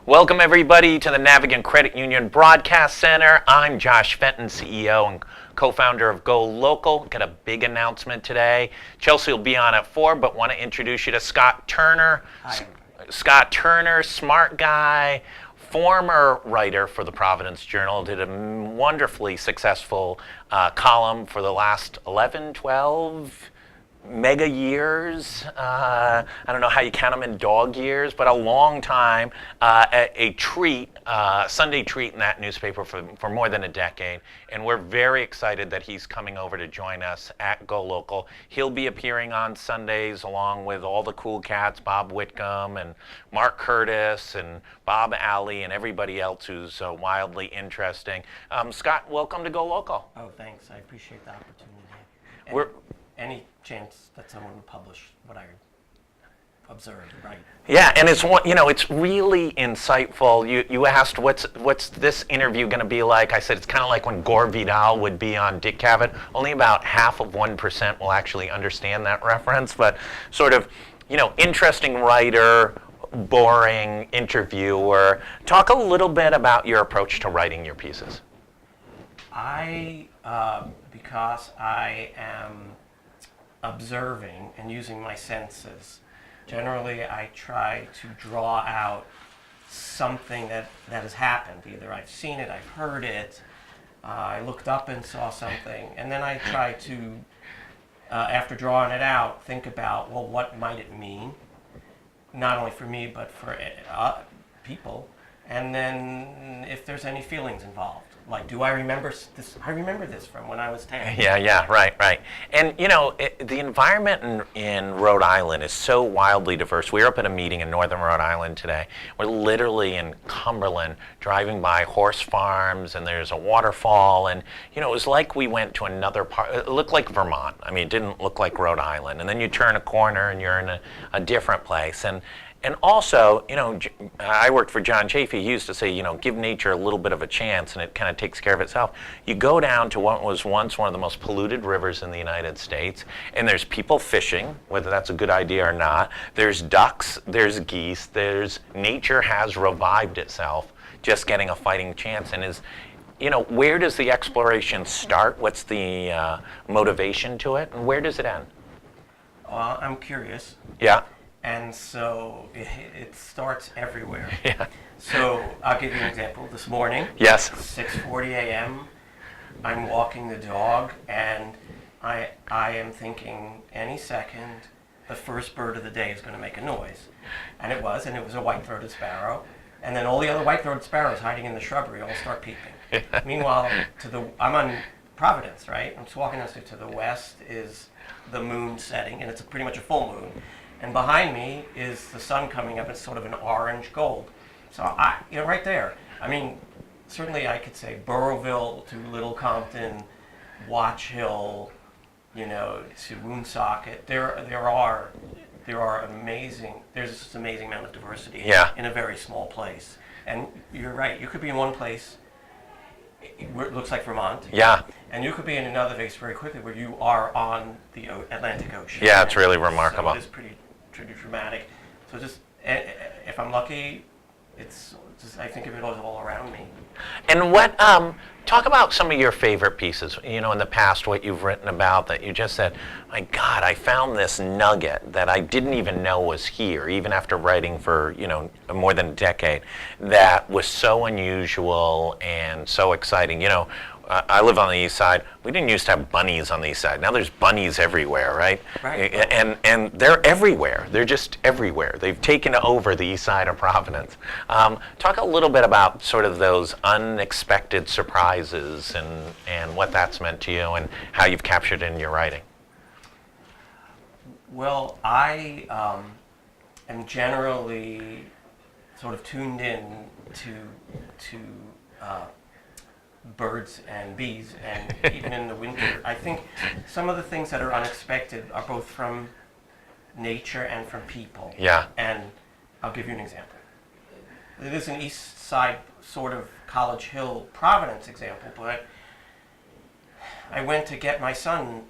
Welcome everybody to the Navigant Credit Union Broadcast Center. I'm Josh Fenton, CEO and co-founder of GoLocal. Got a big announcement today. Chelsea will be on at 4, but want to introduce you to Scott Turner. Hi. Scott Turner, smart guy, former writer for the Providence Journal, did a wonderfully successful column for the last 11, 12 mega years. I don't know how you count them in dog years, but a long time. A treat, Sunday treat in that newspaper for more than a decade. And we're very excited that he's coming over to join us at GoLocal. He'll be appearing on Sundays along with all the cool cats, Bob Whitcomb and Mark Curtis and Bob Alley and everybody else who's wildly interesting. Scott, welcome to GoLocal. Oh, thanks. I appreciate the opportunity. We're Any chance that someone would publish what I observed, right? Yeah, and it's really insightful. You asked what's this interview going to be like? I said it's kind of like when Gore Vidal would be on Dick Cavett. Only about 1% will actually understand that reference, but sort of, interesting writer, boring interviewer. Talk a little bit about your approach to writing your pieces. Because I am observing and using my senses, generally I try to draw out something that has happened. Either I've seen it, I've heard it, I looked up and saw something, and then I try to, after drawing it out, think about, well, what might it mean? Not only for me, but for people. And then if there's any feelings involved. Like, do I remember this? I remember this from when I was 10. Yeah, right. And, the environment in Rhode Island is so wildly diverse. We were up at a meeting in northern Rhode Island today. We're literally in Cumberland driving by horse farms, and there's a waterfall. And, it was like we went to another part. It looked like Vermont. I mean, it didn't look like Rhode Island. And then you turn a corner, and you're in a different place. And also, I worked for John Chafee. He used to say, give nature a little bit of a chance and it kind of takes care of itself. You go down to what was once one of the most polluted rivers in the United States, and there's people fishing, whether that's a good idea or not. There's ducks, there's geese, nature has revived itself, just getting a fighting chance. And where does the exploration start? What's the motivation to it? And where does it end? I'm curious. Yeah. And so it starts everywhere. Yeah. So I'll give you an example. This morning, yes, 6:40 a.m., I'm walking the dog, and I am thinking any second the first bird of the day is going to make a noise. And it was a white-throated sparrow. And then all the other white-throated sparrows hiding in the shrubbery all start peeping. Yeah. Meanwhile, I'm on Providence, right? I'm just walking down the street. To the west is the moon setting, and it's pretty much a full moon. And behind me is the sun coming up. It's sort of an orange gold. So right there. I mean, certainly I could say Burrowville to Little Compton, Watch Hill, to Woonsocket. There are amazing. There's this amazing amount of diversity in a very small place. And you're right. You could be in one place where it looks like Vermont. Yeah. And you could be in another place very quickly where you are on the Atlantic Ocean. Yeah, it's really remarkable. So it is pretty dramatic. So just, if I'm lucky, it's just, I think of it all around me. And talk about some of your favorite pieces, in the past, what you've written about that you just said, my God, I found this nugget that I didn't even know was here, even after writing for, more than a decade, that was so unusual and so exciting. I live on the east side. We didn't used to have bunnies on the east side. Now there's bunnies everywhere, right? Right. And they're everywhere. They're just everywhere. They've taken over the east side of Providence. Talk a little bit about sort of those unexpected surprises and what that's meant to you and how you've captured it in your writing. Well, I am generally sort of tuned in to birds and bees, and even in the winter. I think some of the things that are unexpected are both from nature and from people. Yeah. And I'll give you an example. It is an east side sort of College Hill, Providence example, but I went to get my son,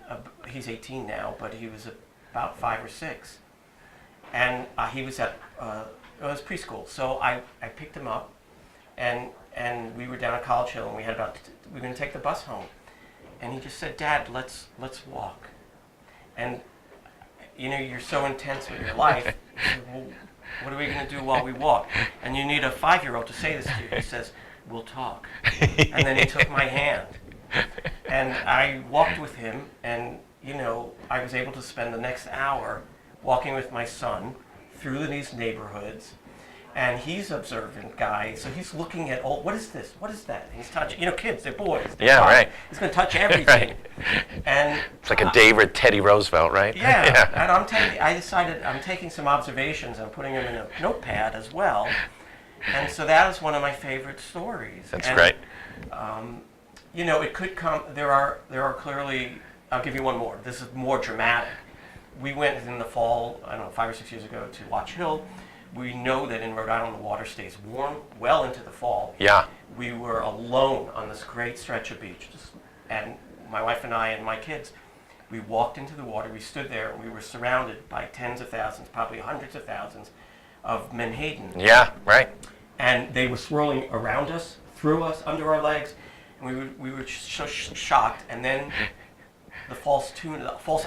he's 18 now, but he was about 5 or 6. and he was at it was preschool. So I picked him up, and we were down at College Hill, and we were going to take the bus home, and he just said, "Dad, let's walk," and you know, you're so intense with your life. You say, well, what are we going to do while we walk? And you need a 5-year-old to say this to you. He says, "We'll talk." And then he took my hand. And I walked with him, and, you know, I was able to spend the next hour walking with my son through these neighborhoods. And he's an observant guy, so he's looking at, what is this? What is that? And he's touching, you know, kids, they're boys. Yeah, right. He's going to touch everything. Right. And It's like a David Teddy Roosevelt, right? yeah, and I decided I'm taking some observations and putting them in a notepad as well. And so that is one of my favorite stories. That's and, great. You know, it could come, there are clearly, I'll give you one more. This is more dramatic. We went in the fall, I don't know, 5 or 6 years ago to Watch Hill. We know that in Rhode Island the water stays warm well into the fall. Yeah. We were alone on this great stretch of beach, and my wife and I and my kids, we walked into the water, we stood there, and we were surrounded by tens of thousands, probably hundreds of thousands of menhaden. Yeah, right. And they were swirling around us, through us, under our legs, and we were so shocked, and then the false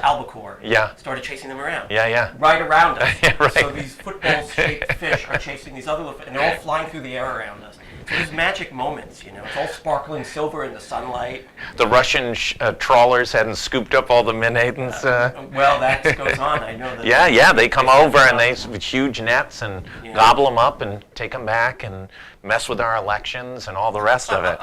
albacore started chasing them around. Yeah, yeah. Right around us. Yeah, right. So these football-shaped fish are chasing these other little fish, and they're all flying through the air around us. So these magic moments, you know, it's all sparkling silver in the sunlight. The Russian trawlers hadn't scooped up all the menhadens. Well, that goes on. I know that. Yeah, they come over and they with huge nets and gobble them up and take them back and mess with our elections and all the rest of it.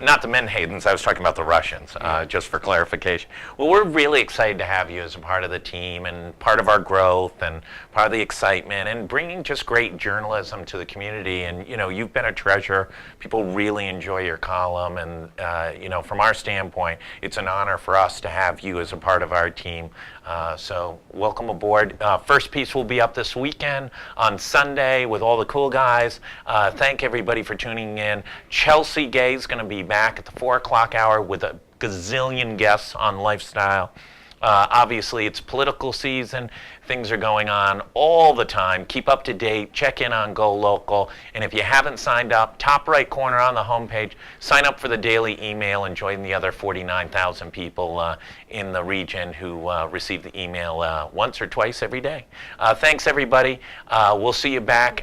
Not the menhadens, I was talking about the Russians, just for clarification. Well, we're really excited to have you as a part of the team and part of our growth and part of the excitement and bringing just great journalism to the community. And, you know, you've been a treasure. People really enjoy your column. And, you know, from our standpoint, it's an honor for us to have you as a part of our team. So welcome aboard. First piece will be up this weekend on Sunday with all the cool guys. Thank everybody for tuning in. Chelsea Gay is going to be back at the 4 o'clock hour with a gazillion guests on lifestyle. Obviously, it's political season. Things are going on all the time. Keep up to date. Check in on GoLocal. And if you haven't signed up, top right corner on the homepage, sign up for the daily email and join the other 49,000 people in the region who receive the email once or twice every day. Thanks, everybody. We'll see you back